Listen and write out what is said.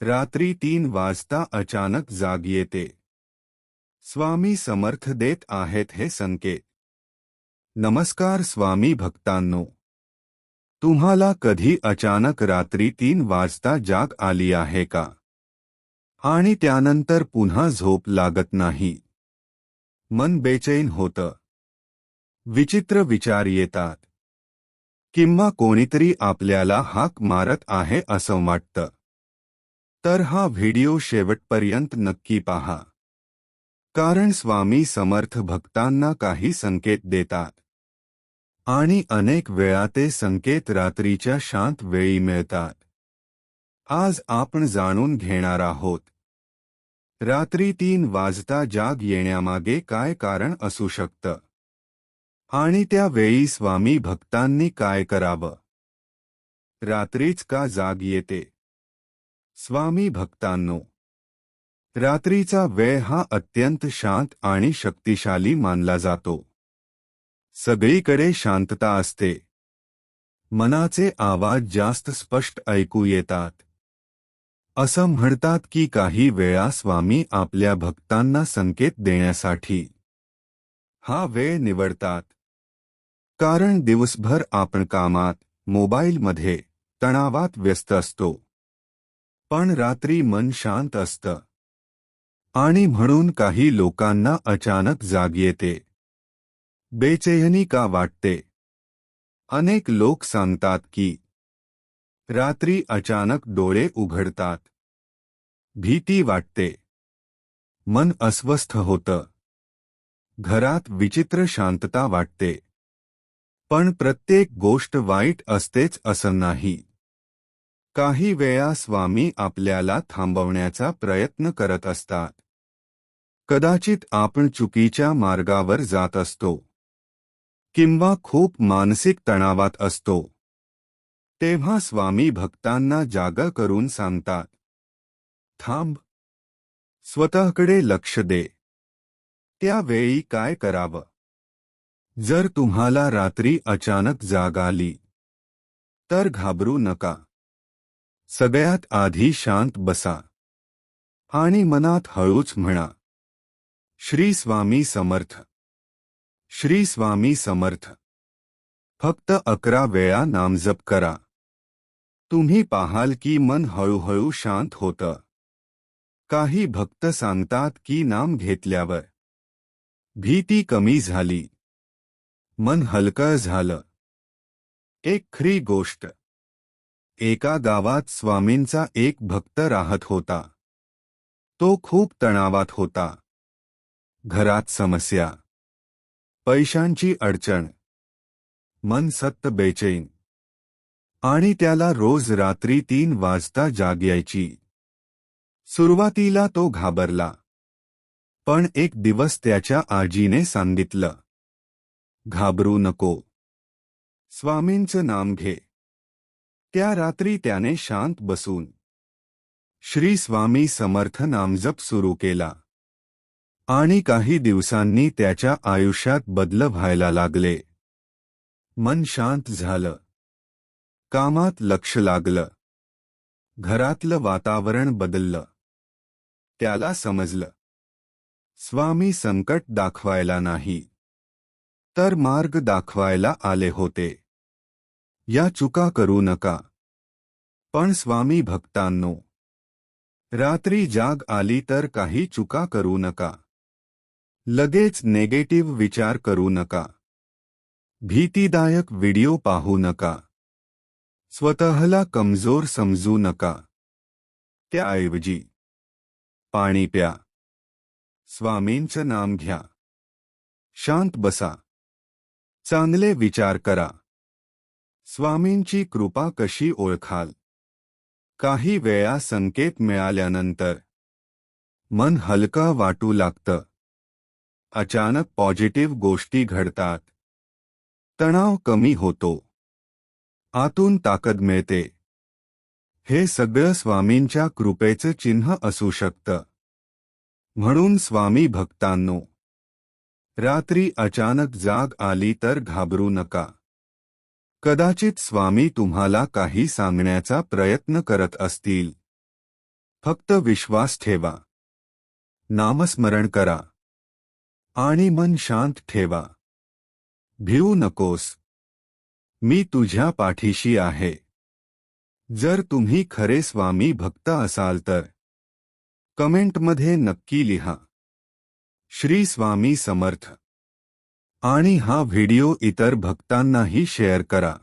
रात्री 3 वाजता अचानक जाग येते. स्वामी समर्थ देत आहेत हे संकेत. नमस्कार स्वामी भक्तांनो. तुम्हाला कधी अचानक रात्री 3 वाजता जाग आली आहे का? आणि त्यानंतर पुन्हा झोप लागत नाही. मन बेचैन होतं. विचित्र विचार येतात. किंवा कोणीतरी आपल्याला हाक मारत आहे असं वाटतं. तर हा व्हिडिओ शेवटपर्यंत नक्की पहा. कारण स्वामी समर्थ भक्तांना काही संकेत देतात. आणि अनेक वेळा ते संकेत रात्रीच्या शांत वेळी मिळतात. आज आपण जाणून घेणार आहोत. रात्री 3 वाजता जाग येण्यामागे काय कारण असू शकतं? आणि त्या वेळी स्वामी भक्तांनी काय करावं? रात्रीच का जाग येते? स्वामी भक्तांनो, रात्रीचा वेळ हा अत्यंत शांत आणि शक्तिशाली मानला जातो. सगळीकडे शांतता असते. मनाचे आवाज जास्त स्पष्ट ऐकू येतात. असं म्हणतात की काही वेळा स्वामी आपल्या भक्तांना संकेत देण्यासाठी हा वेळ निवडतात. कारण दिवसभर आपण कामात, मोबाईलमध्ये, तणावात व्यस्त असतो. पण रात्री मन शांत असतं. आणि म्हणून काही लोकांना अचानक जाग येते. बेचैनी का वाटते? अनेक लोक सांगतात की रात्री अचानक डोळे उघडतात. भीती वाटते. मन अस्वस्थ होतं. घरात विचित्र शांतता वाटते. पण प्रत्येक गोष्ट वाईट असतेच असं नाही. काही वेळा स्वामी आपल्याला थांबवण्याचा प्रयत्न करत असतात. कदाचित आपण चुकीच्या मार्गावर जात असतो. किंवा खूप मानसिक तणावात असतो. तेव्हा स्वामी भक्तांना जागा करून सांगतात, थांब. स्वतःकडे लक्ष दे. त्यावेळी काय करावं? जर तुम्हाला रात्री अचानक जाग आली, तर घाबरू नका. सगळ्यात आधी शांत बसा. आणि मनात हळूच म्हणा, श्री स्वामी समर्थ. श्री स्वामी समर्थ. फक्त 11 वेळा नामजप करा. तुम्ही पाहाल की मन हळूहळू शांत होतं. काही भक्त सांगतात की नाम घेतल्यावर भीती कमी झाली. मन हलकं झालं. एक खरी गोष्ट. एका गावात स्वामींचा एक भक्त राहत होता. तो खूप तणावात होता. घरात समस्या, पैशांची अडचण, मन सतत बेचैन. आणि त्याला रोज रात्री 3 वाजता जाग यायची. सुरुवातीला तो घाबरला. पण एक दिवस त्याच्या आजीने सांगितलं, घाबरू नको. स्वामींचं नाम घे. त्या रात्री त्याने शांत बसून श्री स्वामी समर्थ नामजप सुरू केला. आणि काही दिवसांनी त्याच्या आयुष्यात बदल व्हायला लागले. मन शांत झालं. कामात लक्ष लागलं. घरातलं वातावरण बदललं. त्याला समजलं, स्वामी संकट दाखवायला नाही, तर मार्ग दाखवायला आले होते. या चुका करू नका. पण स्वामी भक्तांनो, रात्री जाग आली तर काही चुका करू नका. लगेच नेगेटिव्ह विचार करू नका. भीतीदायक व्हिडिओ पाहू नका. स्वतःला कमजोर समजू नका. त्याऐवजी पाणी प्या. स्वामींचं नाम घ्या. शांत बसा. चांगले विचार करा. स्वामींची कृपा कशी ओळखाल? काही वेळा संकेत मिळाल्यानंतर मन हलका वाटू लागतं. अचानक पॉझिटिव्ह गोष्टी घडतात. तणाव कमी होतो. आतून ताकद मिळते. हे सगळं स्वामींच्या कृपेचं चिन्ह असू शकतं. म्हणून स्वामी भक्तांनो, रात्री अचानक जाग आली तर घाबरू नका. कदाचित स्वामी तुम्हाला काही सांगण्याचा प्रयत्न करत असतील. फक्त विश्वास ठेवा, नामस्मरण करा आणि मन शांत ठेवा. भिवू नकोस, मी तुझ्या पाठीशी आहे. जर तुम्ही खरे स्वामी भक्त असाल तर कमेंटमध्ये नक्की लिहा. श्री स्वामी समर्थ. आणि हा व्हिडिओ इतर भक्तांनाही शेअर करा.